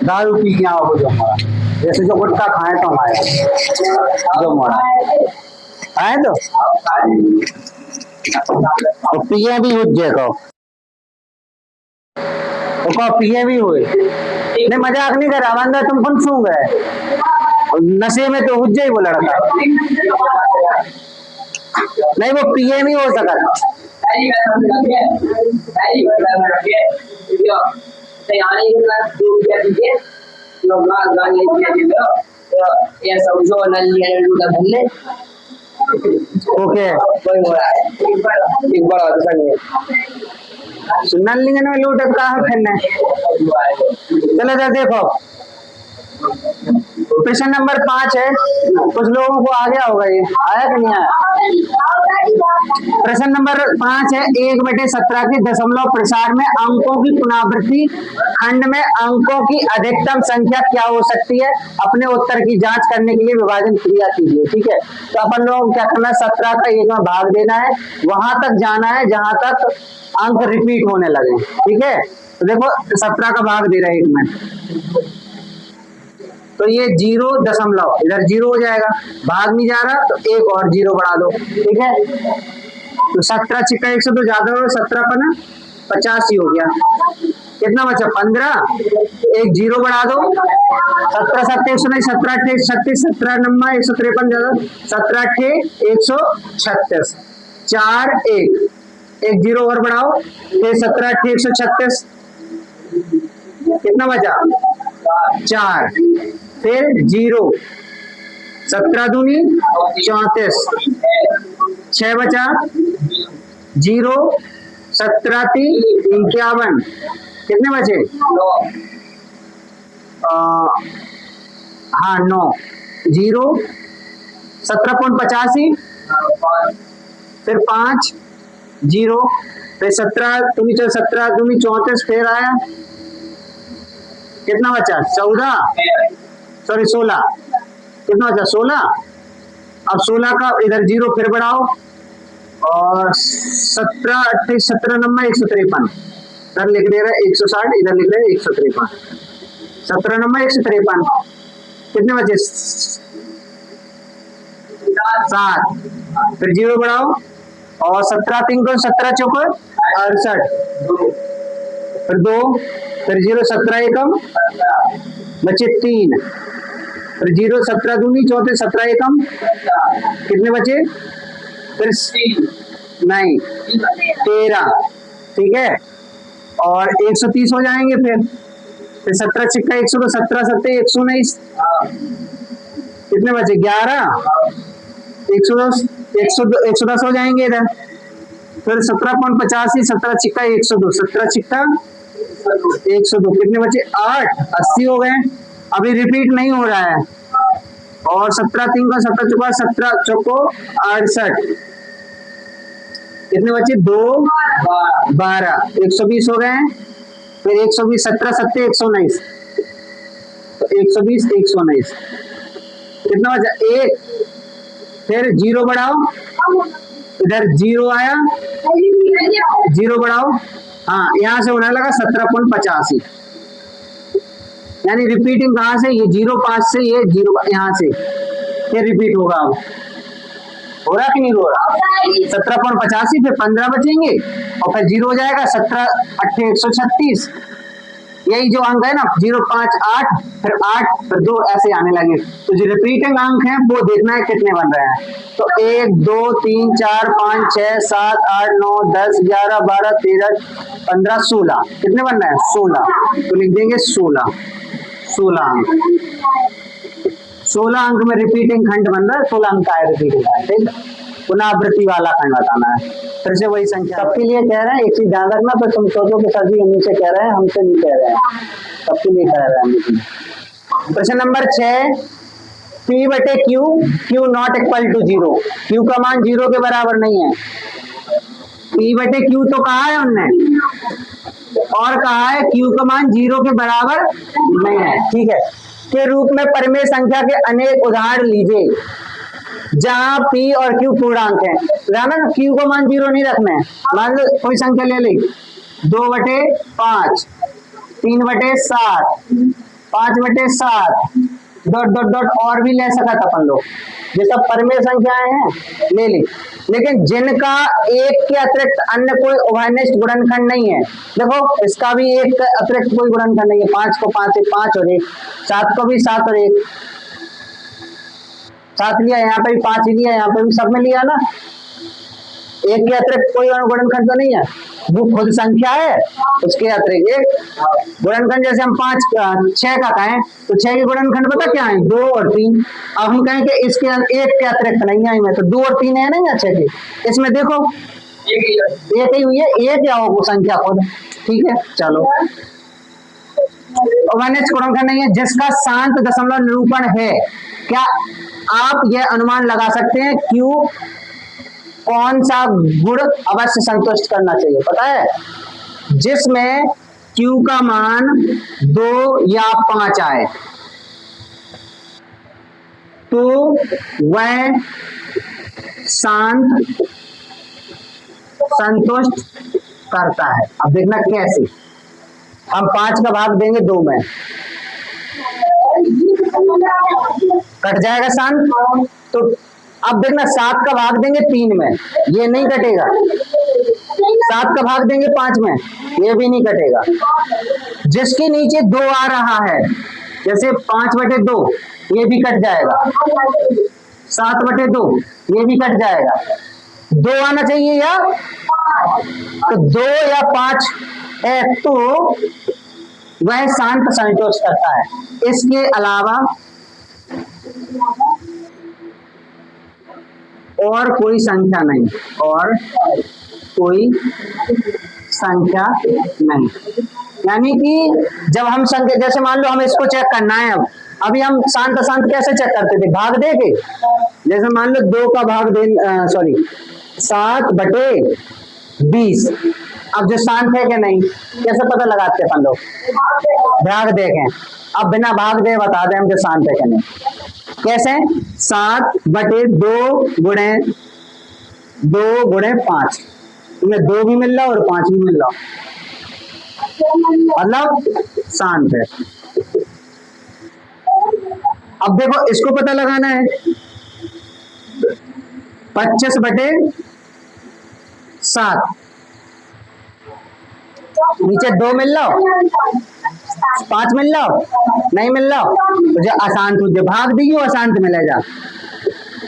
दारू पी के आओ जो मोड़ा, जैसे जो गुटखा खाए तो हमारे जो मोड़ा आए तो पिए भी हुज्जे को पिए भी हुए नहीं, मजाक नहीं कर रहा बंदा, तुम कौन सू गए नशे में तो हुज्जे ही वो लड़का नहीं, वो पिए नहीं हो सका। ओके नलिंगन में लूटत का है। चलो जरा देखो प्रश्न नंबर 5 है, कुछ लोगों को आ गया होगा, ये आया कि नहीं आया। प्रश्न नंबर 5 है 1/17 के दशमलव प्रसार में अंकों की पुनरावृत्ति खंड में अंकों की अधिकतम संख्या क्या हो सकती है, अपने उत्तर की जांच करने के लिए विभाजन क्रिया कीजिए। ठीक है, तो अपन लोगों को क्या करना है, 17 का 1 में भाग देना है, वहां तक जाना है जहां तक अंक रिपीट होने लगे। ठीक है, तो देखो 17 का भाग दे रहा है 1 में, तो ये 0 दशमलव इधर 0 हो जाएगा, भाग नहीं जा रहा तो एक और 0 बढ़ा दो। ठीक है, तो 17 छिक्का 100 तो ज्यादा हो, 17 पर ना 85 हो गया, कितना बचा 15, एक 0 बढ़ा दो, 17 7 119, 17 8 36, 17 9 153 ज्यादा, 17 8 136, 4 1 एक 0 और बढ़ाओ, फिर 17 8 136, कितना बचा 4, फिर 0, 17 दूनी 34, 6 बचा 0, 17 3 51, कितने बचे हाँ 9, 0 17.85, फिर 5 0, फिर 17 दूनी 34, फिर आया कितना बचा 14 सॉरी 16, कितना बचा 16, अब 16 का इधर 0 फिर बढ़ाओ और 17 28 17 9 153, इधर लिख दे रहे 160, इधर लिख रहे 153, 17 9 153, कितने बचे 7, फिर 0 बढ़ाओ और 17 3 को 17 चौको 68, फिर 2, फिर 0 17 एकम बचे 3, फिर 0 17 दूनी 34, 17 एकम कितने बचे, फिर नहीं 13, ठीक है, और 130 हो जाएंगे, फिर 17 छिक्का 100 तो 17 7 119, कितने बचे 11, 110 110 हो जाएंगे इधर, फिर 17.85, 17 छिक्का 102, 17 छिक्का 102, कितने बचे 8 80 हो गए, अभी रिपीट नहीं हो रहा है, और 17 3 का 17 चौका 17 चौको 68, कितने बचे 2 12, 120 हो गए, फिर 120 17 7 119, तो 120 119, कितना बचा 1, फिर 0 बढ़ाओ, इधर 0 आया, 0 बढ़ाओ, हाँ यहाँ से होने लगा 17.85, यानी रिपीटिंग कहाँ से, ये 0 5 से, ये 0 यहाँ से, ये रिपीट होगा, अब हो रहा कि नहीं हो रहा, 17.85, फिर 15 बचेंगे और फिर 0 हो जाएगा 17 8 136, यही जो अंक है ना 0 5 8, फिर 8 फिर 2 ऐसे आने लगे, तो जो रिपीटिंग अंक हैं वो देखना है कितने बन रहे हैं, तो 1 2 3 4 5 6 7 8 9 10 11 12 13 15 16, कितने बन रहे हैं 16, तो लिख देंगे 16 अंक, 16 अंक में रिपीटिंग खंड बन रहा है, 16 अंक का है रिपीटिंग खंड, ठीक है, पुनरावृत्ति वाला खंड बताना है, फिर से वही संख्या सबके लिए कह रहे हैं, एक चीज ध्यान रखना, तो तुम सोचो कि सर जी हम से कह रहे हैं, हमसे नहीं कह रहे हैं, सबके लिए कह रहे हैं। प्रश्न number 6, P/Q Q not equal to 0, Q का मान 0 के बराबर नहीं है, P/Q तो कहा है उनने, और कहा है Q का मान 0 के बराबर नहीं है, ठीक है, के रूप में परिमेय संख्या के अनेक उदाहरण लीजिए जहां P और Q पूर्णांक है, ध्यान रखना Q को मान 0 नहीं रखना है, मान लो कोई संख्या ले ली 2/5, 3/7, 5/7 डॉट डॉट डॉट और भी ले सका था अपन लोग, ये सब परिमेय संख्याएं हैं ले ली, लेकिन जिनका एक के अतिरिक्त अन्य कोई उभयनिष्ठ गुणनखंड नहीं है। देखो इसका भी एक के अतिरिक्त कोई गुणनखंड नहीं है, 5 को 5 से 5 और 1, 7 को भी 7 और 1, 7 लिया, यहाँ पे भी 5 ही लिया, यहाँ पे भी सब में लिया ना, एक के अतिरिक्त कोई गुणनखंड तो नहीं है, वो खुद संख्या है, उसके अतिरिक्त एक गुणनखंड। जैसे हम 6 का कहें तो 6 के गुणनखंड पता क्या है, 2 और 3। अब हम कहें कि इसके एक के अतिरिक्त नहीं आई में, तो 2 और 3 है नहीं ना 6 के, इसमें देखो एक ही हुई है, एक या वो संख्या खुद, ठीक है। चलो उभयनिष्ठ गुणनखंड नहीं है जिसका शांत दशमलव निरूपण है। क्या आप यह अनुमान लगा सकते हैं क्यों कौन सा गुण अवश्य संतुष्ट करना चाहिए? पता है, जिसमें Q का मान 2 या 5 आए तो वह शांत संतुष्ट करता है। अब देखना कैसे, हम 5 का भाग देंगे 2 में, कट जाएगा शांत। तो अब देखना 7 का भाग देंगे 3 में, ये नहीं कटेगा। 7 का भाग देंगे 5 में, ये भी नहीं कटेगा। जिसके नीचे 2 आ रहा है, जैसे 5/2, ये भी कट जाएगा। 7/2, ये भी कट जाएगा। 2 आना चाहिए या तो 2 या 5 है तो वह शांत संतुष्ट करता है। इसके अलावा और कोई संख्या नहीं, और कोई संख्या नहीं। यानी कि जब हम संख्या, जैसे मान लो हमें इसको चेक करना है, अब अभी हम शांत अशांत कैसे चेक करते थे, भाग दे के, जैसे मान लो 2 का भाग दे, 7/20। अब जो शांत है कि नहीं कैसे पता लगाते अपन लोग, भाग देखें। अब बिना भाग दे बता दें हम जो शांत है कि नहीं, कैसे, 7/2 गुणे 2 गुणे 5, इनमें 2 भी मिल रहा और 5 भी मिल रहा, मतलब शांत है। अब देखो इसको पता लगाना है, 25/7, नीचे 2 मिल रहा, 5 मिल रहा, नहीं मिल रहा, तो जो अशांत हो जो भाग दी अशांत मिलेगा।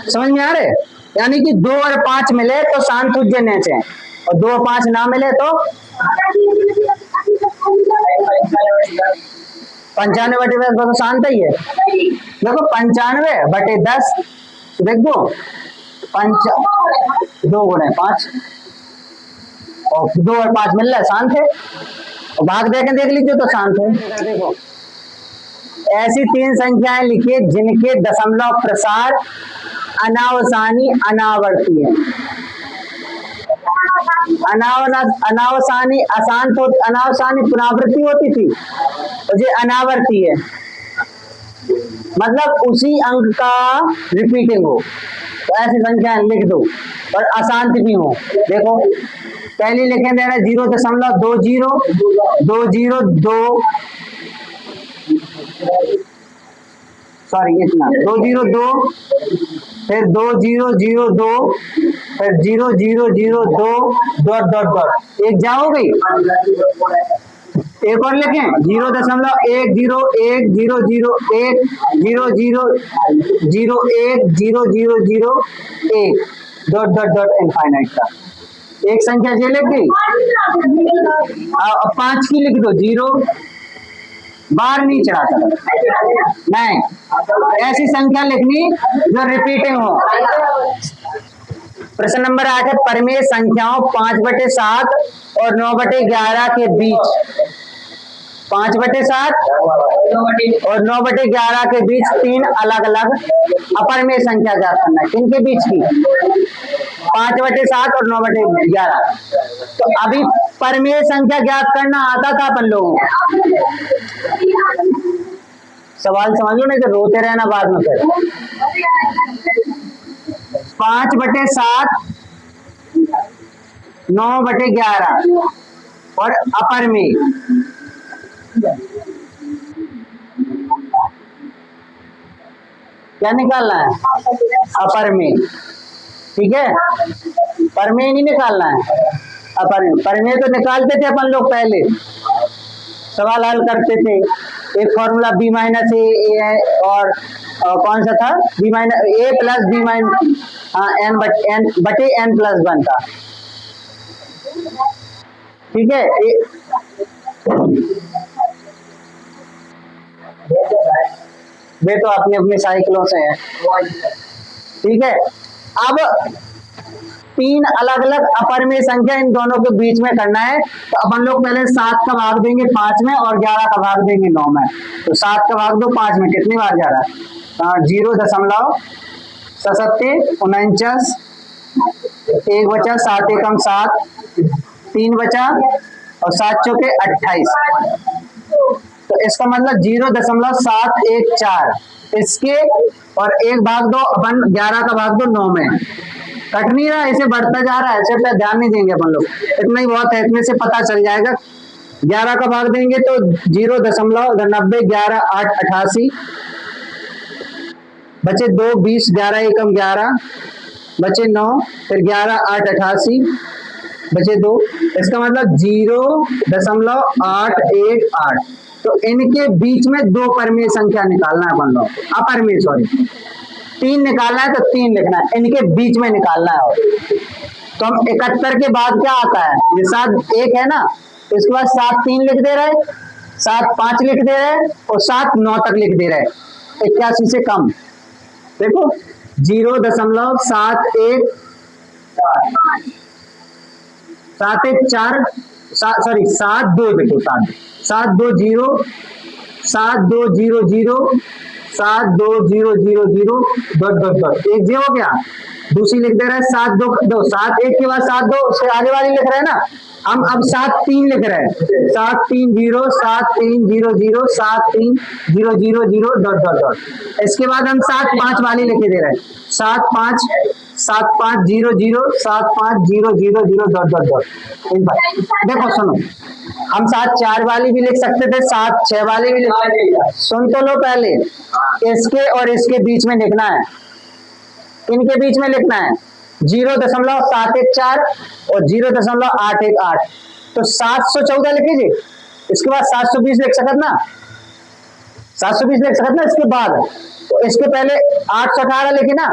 समझ में आ रहे? यानी कि 2 और 5 मिले तो शांत हो जाने चाहिए, और 2 और 5 ना मिले तो 95/10 तो शांत ही है। देखो 95/10 देख दो, 2 गुणे 5 और 2 और 5 मिल रहा है, शांत है। और भाग देके देख लीजिए तो शांत है। देखो ऐसी 3 संख्याएं लिखिए जिनके दशमलव प्रसार अनावसानी अनावर्ती है। अनावसानी अशांत हो, अनावसानी पुनरावृत्ति होती थी, और ये अनावर्ती है, मतलब उसी अंक का रिपीटिंग हो। तो ऐसी संख्या लिख दो और अशांत भी हो। देखो पहली लिखे देना 0.20 सॉरी इतना 202, फिर 2002, फिर 0002 डॉट डॉट डॉट, एक जाओ गई। एक और लिखें 0.101010101001 डॉट डॉट डॉट इनफाइनाइट का। एक संख्या ये लिख गई, 5 की लिख दो, 0 बार नहीं चढ़ाता नहीं, ऐसी संख्या लिखनी जो रिपीटिंग हो। प्रश्न नंबर 8 है, परिमेय संख्याओं 5/7 और 9/11 के बीच, 5/7 और 9/11 के बीच 3 अलग अलग अपरिमेय संख्या ज्ञात करना है। किनके बीच की? 5/7 और 9/11। तो अभी परिमेय संख्या ज्ञात करना आता था अपन लोगों को। सवाल समझ लो, नहीं तो रोते रहना बाद में फिर। 5/7, 9/11 और अपरिमेय क्या निकालना है? अपर में, ठीक है, परमेय नहीं निकालना है, अपर में। परमेय तो निकालते थे अपन लोग, पहले सवाल हल करते थे। एक फॉर्मूला बी माइनस ए है, और कौन सा था? बी माइनस ए प्लस बी माइनस, हाँ, एन बटे एन प्लस 1 था, ठीक है। वे तो अपने अपने साइकिलों से है, ठीक है। अब 3 अलग अलग अपरिमेय संख्या इन दोनों के बीच में करना है, तो अपन लोग पहले 7 का भाग देंगे 5 में और 11 का भाग देंगे 9 में। तो 7 का भाग दो 5 में, कितनी बार जा रहा है? 0.49, 1 बचा, 7 एकम 7, 3 बचा, और 7 चौके 28। तो इसका मतलब 0.714 इसके, और 1 भाग दो अपन 11 का भाग दो 9 में। कट नहीं रहा, ऐसे बढ़ता जा रहा है, ऐसे पे ध्यान नहीं देंगे अपन लोग, इतना ही बहुत है, इतने से पता चल जाएगा। 11 का भाग देंगे तो 0.90, 11 8 88, बचे 2 20, 11 एकम 11, बचे 9, फिर 11 8 88, बचे 2। इसका मतलब 0.818। तो इनके बीच में 2 परमेय संख्या निकालना है अपन लोग, अपरिमेय, सॉरी, 3 निकालना है तो 3 लिखना है, इनके बीच में निकालना है। और तो हम 71 के बाद क्या आता है? ये 7 1 है ना, तो इसके बाद 7 3 लिख दे रहे, 7 5 लिख दे रहे, और 7 9 तक लिख दे रहे, 81 से कम। देखो 0.71 7 1 4, सॉरी 7 2, देखो 7 2 0, 7 2 0 0, 7 2 0 0 0, डॉट एक जी हो गया। दूसरी लिख दे रहा है 7 2 2, 7 1 के बाद 7 2, उसके आगे वाली लिख रहे हैं ना हम। अब 7 3 लिख रहे हैं, 7 3 0, 7 3 0 0, 7 3 0 0 0, डॉट। इसके बाद हम 7 5 वाली लिखे दे रहे हैं, 7 5 0 0, 7 5 0 0 0, डॉट। एक बार देखो, सुनो, हम 7 4 वाली भी लिख सकते थे, 7 6 वाली भी लिख सकते थे। सुन तो लो, पहले इसके और इसके बीच में लिखना है, इनके बीच में लिखना है 0.714 और 0.818। तो 714 लिख लीजिए, इसके बाद 720 लिख सकत ना, 720 लिख सकत ना इसके बाद। तो इसके पहले 818 लिखे ना,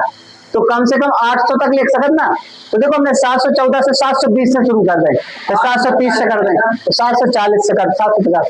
तो कम से कम 800 तक लिख सकत ना। तो देखो हमने 714 से 720 से शुरू कर दें, तो 730 से कर दें, तो 740 से कर, 750।